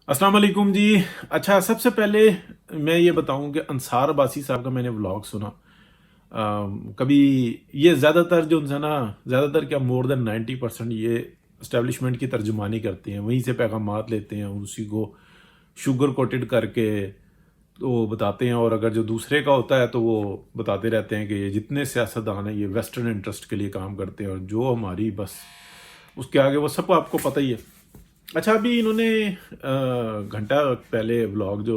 अस्सलाम वालेकुम जी। अच्छा, सबसे पहले मैं ये बताऊं कि अंसार अब्बासी साहब का मैंने व्लॉग सुना। कभी ये ज़्यादातर जो उनसे ना, ज़्यादातर क्या, मोर देन 90% ये इस्टेब्लिशमेंट की तर्जुमानी करते हैं, वहीं से पैगामात लेते हैं, उसी को शुगर कोटेड करके तो बताते हैं। और अगर जो दूसरे का होता है तो वो बताते रहते हैं कि ये जितने सियासतदान हैं ये वेस्टर्न इंटरेस्ट के लिए काम करते हैं, और जो हमारी बस उसके आगे वो सब आपको पता ही है। अच्छा, अभी इन्होंने घंटा पहले व्लॉग जो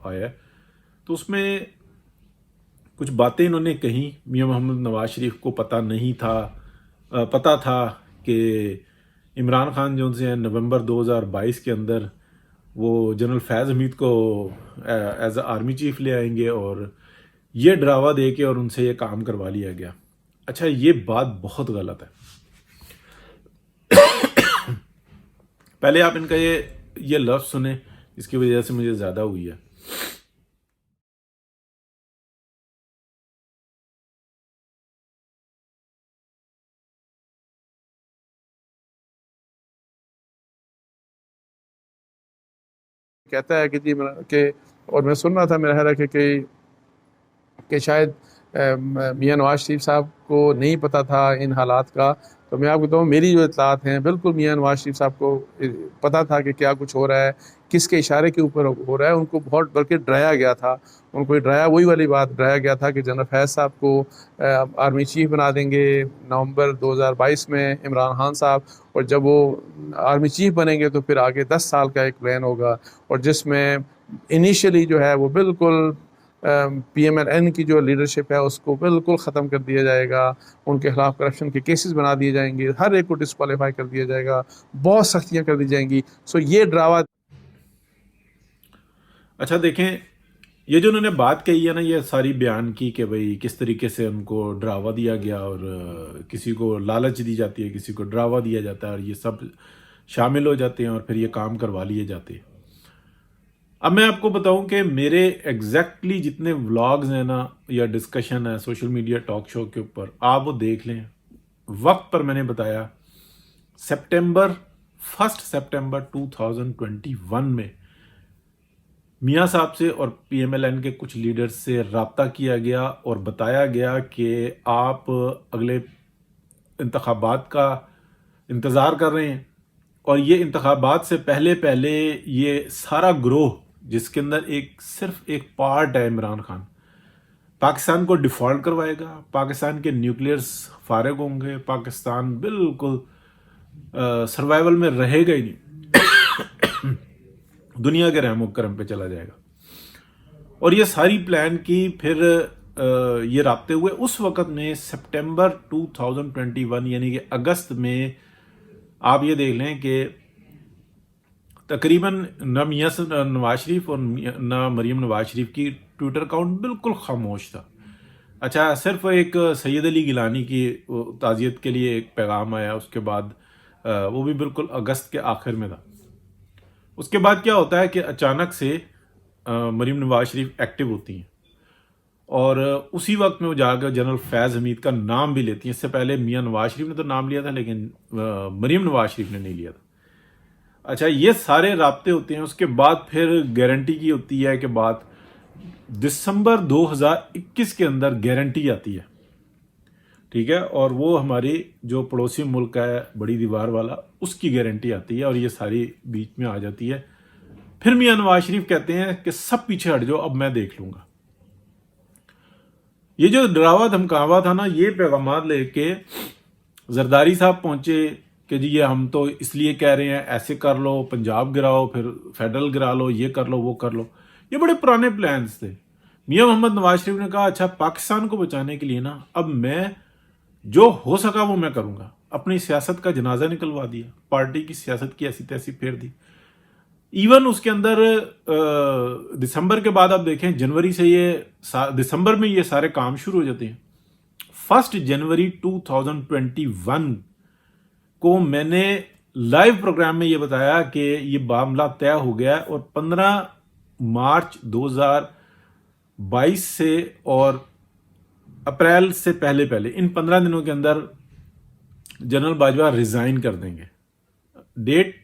आया है, तो उसमें कुछ बातें इन्होंने कही। मियां मोहम्मद नवाज शरीफ को पता नहीं था, पता था कि इमरान खान जो उनसे नवंबर 2022 के अंदर वो जनरल फैज़ हमीद को एज आर्मी चीफ ले आएंगे, और ये डरावा दे के और उनसे ये काम करवा लिया गया। अच्छा, ये बात बहुत गलत है। पहले आप इनका ये लफ्ज़ सुने, इसकी वजह से मुझे ज़्यादा हुई है। कहता है कि जी के और मैं सुन रहा था, मेरा ख्याल है कि शायद मियां नवाज शरीफ साहब को नहीं पता था इन हालात का। तो मैं आपको बताऊँ, मेरी जो इतलात हैं बिल्कुल मियां नवाज शरीफ साहब को पता था कि क्या कुछ हो रहा है, किसके इशारे के ऊपर हो रहा है। उनको बहुत बल्कि डराया गया था, उनको डराया, वही वाली बात डराया गया था कि जनरल फैज़ साहब को आर्मी चीफ बना देंगे नवंबर 2022 में इमरान खान साहब, और जब वो आर्मी चीफ बनेंगे तो फिर आगे 10 साल का एक प्लान होगा, और जिसमें इनिशियली जो है वो बिल्कुल PMLN की जो लीडरशिप है उसको बिल्कुल ख़त्म कर दिया जाएगा, उनके खिलाफ करप्शन के केसेस बना दिए जाएंगे, हर एक को डिस्क्वालीफाई कर दिया जाएगा, बहुत सख्तियाँ कर दी जाएंगी। सो ये ड्रावा। अच्छा देखें, ये जो उन्होंने बात कही है ना, ये सारी बयान की कि भाई किस तरीके से उनको डरावा दिया गया, और किसी को लालच दी जाती है, किसी को डरावा दिया जाता है, और ये सब शामिल हो जाते हैं और फिर ये काम करवा लिए जाते हैं। अब मैं आपको बताऊं कि मेरे एग्जैक्टली जितने व्लॉग्स हैं ना, या डिस्कशन है सोशल मीडिया टॉक शो के ऊपर, आप वो देख लें। वक्त पर मैंने बताया, सितंबर 1 सितंबर 2021 में मियाँ साहब से और PMLN के कुछ लीडर्स से रब्ता किया गया और बताया गया कि आप अगले इंतखाबात का इंतज़ार कर रहे हैं, और ये इंतखाबात से पहले पहले ये सारा ग्रोह, जिसके अंदर सिर्फ एक पार्ट है इमरान खान, पाकिस्तान को डिफॉल्ट करवाएगा, पाकिस्तान के न्यूक्लियर्स फारिग होंगे, पाकिस्तान बिल्कुल सर्वाइवल में रहेगा ही नहीं, दुनिया के रहमो करम पे चला जाएगा। और ये सारी प्लान की फिर ये राब्ते हुए उस वक़्त में सितंबर 2021 यानी कि अगस्त में। आप ये देख लें कि तकरीबन न मियाँ नवाज शरीफ और न मरीम नवाज शरीफ की ट्विटर अकाउंट बिल्कुल खामोश था। अच्छा, सिर्फ एक सैयद अली गिलानी की ताज़ियत के लिए एक पैगाम आया, उसके बाद वो भी बिल्कुल अगस्त के आखिर में था। उसके बाद क्या होता है कि अचानक से मरीम नवाज शरीफ एक्टिव होती हैं, और उसी वक्त में वो जाकर जनरल फैज़ हमीद का नाम भी लेती हैं। इससे पहले मियाँ नवाज शरीफ ने तो नाम लिया था, लेकिन मरीम नवाज शरीफ ने नहीं लिया था। अच्छा, ये सारे राब्ते होते हैं। उसके बाद फिर गारंटी की होती है कि बात दिसंबर 2021 के अंदर गारंटी आती है, ठीक है, और वो हमारी जो पड़ोसी मुल्क है बड़ी दीवार वाला, उसकी गारंटी आती है, और ये सारी बीच में आ जाती है। फिर मियाँ नवाज शरीफ कहते हैं कि सब पीछे हट जाओ, अब मैं देख लूंगा। ये जो डरावा धमकावा था ना, ये पैगाम लेके जरदारी साहब पहुंचे कि जी ये हम तो इसलिए कह रहे हैं, ऐसे कर लो, पंजाब गिराओ, फिर फेडरल गिरा लो, ये कर लो, वो कर लो। ये बड़े पुराने प्लान्स थे। मियाँ मोहम्मद नवाज शरीफ ने कहा, अच्छा पाकिस्तान को बचाने के लिए ना अब मैं जो हो सका वो मैं करूंगा। अपनी सियासत का जनाजा निकलवा दिया, पार्टी की सियासत की ऐसी तैसी फेर दी। इवन उसके अंदर दिसंबर के बाद आप देखें, जनवरी से दिसंबर में ये सारे काम शुरू हो जाते हैं। 1 जनवरी 2021 को मैंने लाइव प्रोग्राम में ये बताया कि ये मामला तय हो गया, और 15 मार्च 2022 से और अप्रैल से पहले पहले इन 15 दिनों के अंदर जनरल बाजवा रिजाइन कर देंगे। डेट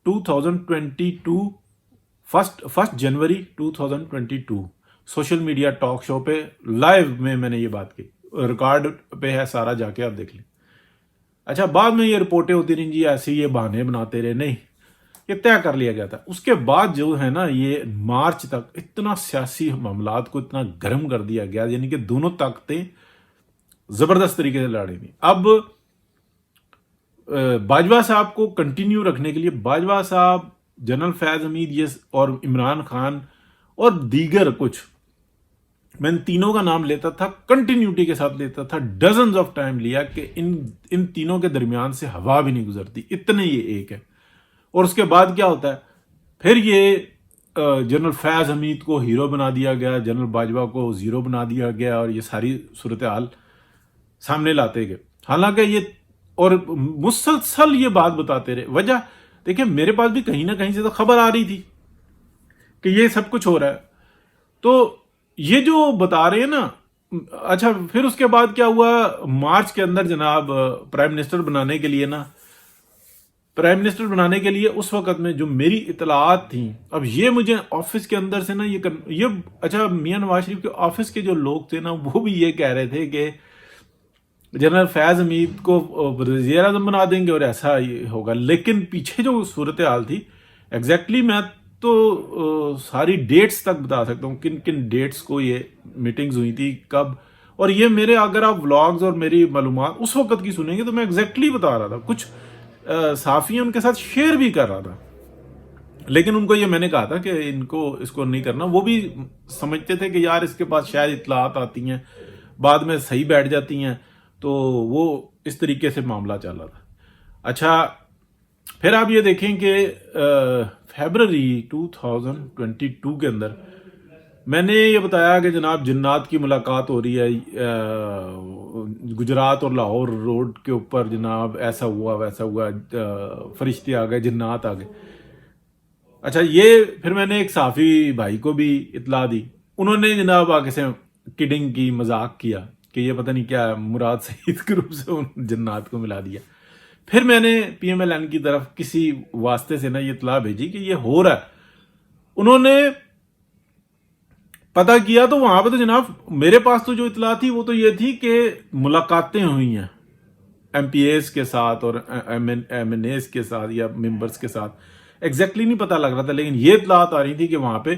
2022 1 जनवरी 2022 सोशल मीडिया टॉक शो पे लाइव में मैंने ये बात की, रिकॉर्ड पे है सारा, जाके आप देख लें। अच्छा, बाद में ये रिपोर्टें होती रही जी ऐसे ये बहाने बनाते रहे, नहीं, ये तय कर लिया गया था। उसके बाद जो है ना, ये मार्च तक इतना सियासी मामलात को इतना गर्म कर दिया गया, यानी कि दोनों ताकतें जबरदस्त तरीके से लड़ी थी। अब बाजवा साहब को कंटिन्यू रखने के लिए बाजवा साहब, जनरल फैज हमीद ये और इमरान खान और दीगर कुछ, मैं इन तीनों का नाम लेता था, कंटिन्यूटी के साथ लेता था, डजन्स ऑफ टाइम लिया कि इन तीनों के दरमियान से हवा भी नहीं गुजरती, इतने ये एक है। और उसके बाद क्या होता है, फिर ये जनरल फैज हमीद को हीरो बना दिया गया, जनरल बाजवा को जीरो बना दिया गया, और ये सारी सूरत हाल सामने लाते गए। हालांकि ये और मुसलसल ये बात बताते रहे। वजह देखिए, मेरे पास भी कहीं ना कहीं से तो खबर आ रही थी कि ये सब कुछ हो रहा है, तो ये जो बता रहे हैं ना। अच्छा, फिर उसके बाद क्या हुआ, मार्च के अंदर जनाब प्राइम मिनिस्टर बनाने के लिए उस वक्त में जो मेरी इतलात थी, अब ये मुझे ऑफिस के अंदर से ना ये अच्छा, मियां नवाज शरीफ के ऑफिस के जो लोग थे ना, वो भी ये कह रहे थे कि जनरल फैज हमीद को वज़ीर आज़म बना देंगे और ऐसा ये होगा। लेकिन पीछे जो सूरत हाल थी, एग्जैक्टली मैं तो सारी डेट्स तक बता सकता हूँ, किन किन डेट्स को ये मीटिंग्स हुई थी, कब। और ये मेरे, अगर आप व्लॉग्स और मेरी मालूमात उस वक्त की सुनेंगे तो मैं एग्जैक्टली बता रहा था, कुछ साफ़ी उनके साथ शेयर भी कर रहा था। लेकिन उनको ये मैंने कहा था कि इसको नहीं करना। वो भी समझते थे कि यार इसके पास शायद इतलात आती हैं, बाद में सही बैठ जाती हैं, तो वो इस तरीके से मामला चल रहा था। अच्छा, फिर आप ये देखें कि फरवरी 2022 के अंदर मैंने ये बताया कि जनाब जिन्नात की मुलाकात हो रही है गुजरात और लाहौर रोड के ऊपर, जनाब ऐसा हुआ वैसा हुआ, फरिश्ते आ गए, जिन्नात आ गए। अच्छा, ये फिर मैंने एक साफ़ी भाई को भी इतला दी, उन्होंने जनाब आगे से किडिंग की, मजाक किया कि ये पता नहीं क्या मुराद सईद के रूप से उन जिन्नात को मिला दिया। फिर मैंने PMLN की तरफ किसी वास्ते से ना ये इतला भेजी कि ये हो रहा है। उन्होंने पता किया तो वहां पे तो जनाब मेरे पास तो जो इतला थी वो तो ये थी कि मुलाकातें हुई हैं MPAs के साथ और MNAs के साथ या मेंबर्स के साथ। एग्जैक्टली नहीं पता लग रहा था, लेकिन ये इतलात आ रही थी कि वहां पे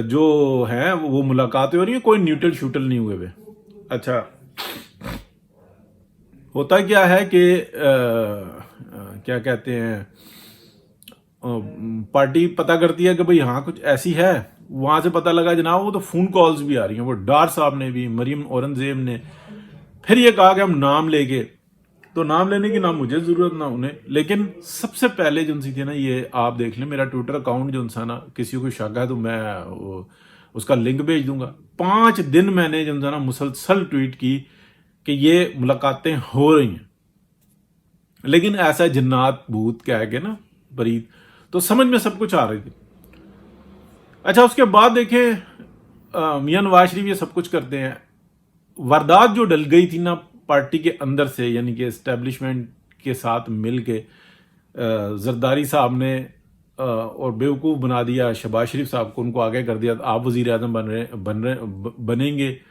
जो है वो मुलाकातें हो रही हैं, कोई न्यूट्रल शूटल नहीं हुए हुए। अच्छा, होता क्या है कि क्या कहते हैं, पार्टी पता करती है कि भाई हाँ कुछ ऐसी है, वहां से पता लगा जनाब वो तो फोन कॉल्स भी आ रही हैं। वो डार साहब ने भी, मरियम औरंगजेब ने फिर ये कहा कि हम नाम लेके, तो नाम लेने की ना मुझे जरूरत ना उन्हें, लेकिन सबसे पहले जो सी थी ना, ये आप देख लें मेरा ट्विटर अकाउंट जो सा ना, किसी को शक है तो मैं उसका लिंक भेज दूंगा। 5 दिन मैंने जो ना मुसलसल ट्वीट की कि ये मुलाकातें हो रही हैं, लेकिन ऐसा जिन्नात भूत कह के ना परीत, तो समझ में सब कुछ आ रही थी। अच्छा, उसके बाद देखें मियां नवाज शरीफ ये सब कुछ करते हैं। वारदात जो डल गई थी ना पार्टी के अंदर से, यानी कि एस्टेब्लिशमेंट के साथ मिल के जरदारी साहब ने और बेवकूफ़ बना दिया शहबाज शरीफ साहब को, उनको आगे कर दिया आप वज़ीर आज़म बनेंगे,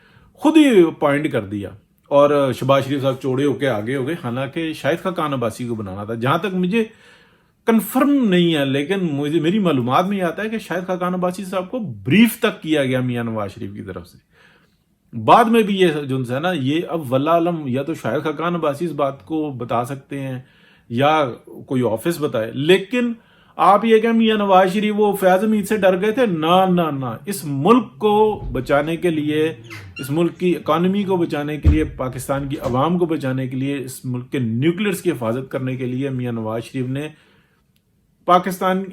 खुद ही अपॉइंट कर दिया, और शहबाज शरीफ साहब चौड़े होके आगे हो गए। हालांकि शाहिद खान अब्बासी को बनाना था, जहां तक मुझे कंफर्म नहीं है, लेकिन मुझे मेरी मालूमात में आता है कि शाहिद खान अब्बासी साहब को ब्रीफ तक किया गया मियां नवाज शरीफ की तरफ से। बाद में भी ये जो है ना, ये अब वल्लाह अलम, या तो शाहिद खान अब्बासी इस बात को बता सकते हैं या कोई ऑफिस बताए, लेकिन आप ये क्या मियां नवाज शरीफ वो फैज हमीद से डर गए थे? ना ना ना, इस मुल्क को बचाने के लिए, इस मुल्क की इकानमी को बचाने के लिए, पाकिस्तान की आवाम को बचाने के लिए, इस मुल्क के न्यूक्लियर्स की हिफाजत करने के लिए मियां नवाज शरीफ ने पाकिस्तान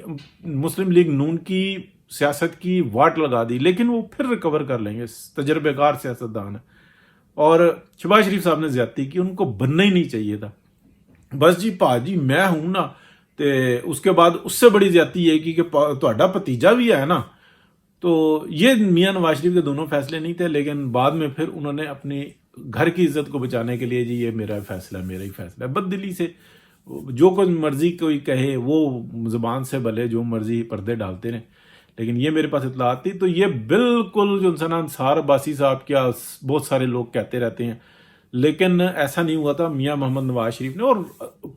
मुस्लिम लीग नून की सियासत की वाट लगा दी। लेकिन वो फिर रिकवर कर लेंगे, तजर्बेकार सियासतदान है। और शहबाज शरीफ साहब ने ज्यादती की, उनको बनना ही नहीं चाहिए था। बस जी भाजी मैं हूं ना, ते उसके बाद उससे बड़ी ज्यादती है कि ਤੁਹਾਡਾ भतीजा भी है ना। तो ये मियां नवाज शरीफ के दोनों फैसले नहीं थे, लेकिन बाद में फिर उन्होंने अपनी घर की इज्जत को बचाने के लिए, जी ये मेरा फैसला, मेरा ही फैसला है, बददिली से جو کوئی مرضی کوئی کہے وہ زبان سے بھلے جو مرضی پردے ڈالتے رہیں، لیکن یہ میرے پاس اطلاعات تھی. تو یہ بالکل جو انسان انصار عباسی صاحب کیا بہت سارے لوگ کہتے رہتے ہیں، لیکن ایسا نہیں ہوا تھا. میاں محمد نواز شریف نے، اور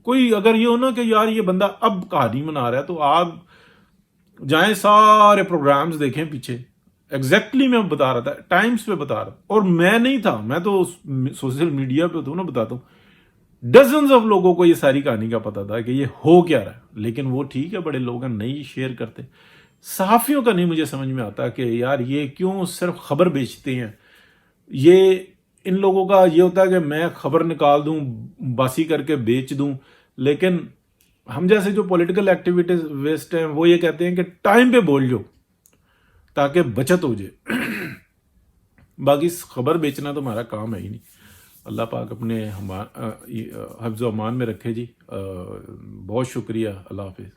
کوئی اگر یہ ہو نا کہ یار یہ بندہ اب کہانی منا رہا ہے، تو آپ جائیں سارے پروگرامز دیکھیں پیچھے. ایگزیکٹلی میں بتا رہا تھا، ٹائمز پہ بتا رہا تھا، اور میں نہیں تھا، میں تو سوشل میڈیا پہ تو نا بتاتا ہوں. ڈزنز آف لوگوں کو یہ ساری کہانی کا پتا تھا کہ یہ ہو کیا رہا ہے، لیکن وہ ٹھیک ہے بڑے لوگ ہیں نہیں شیئر کرتے. صحافیوں کا نہیں مجھے سمجھ میں آتا کہ یار یہ کیوں صرف خبر بیچتے ہیں. یہ ان لوگوں کا یہ ہوتا ہے کہ میں خبر نکال دوں، باسی کر کے بیچ دوں، لیکن ہم جیسے جو پولیٹیکل ایکٹیویسٹ ہیں وہ یہ کہتے ہیں کہ ٹائم پہ بول جو تاکہ بچت ہو جائے. باقی خبر بیچنا تو ہمارا کام ہے ہی نہیں. اللہ پاک اپنے حفظ و امان میں رکھے جی. بہت شکریہ. اللہ حافظ.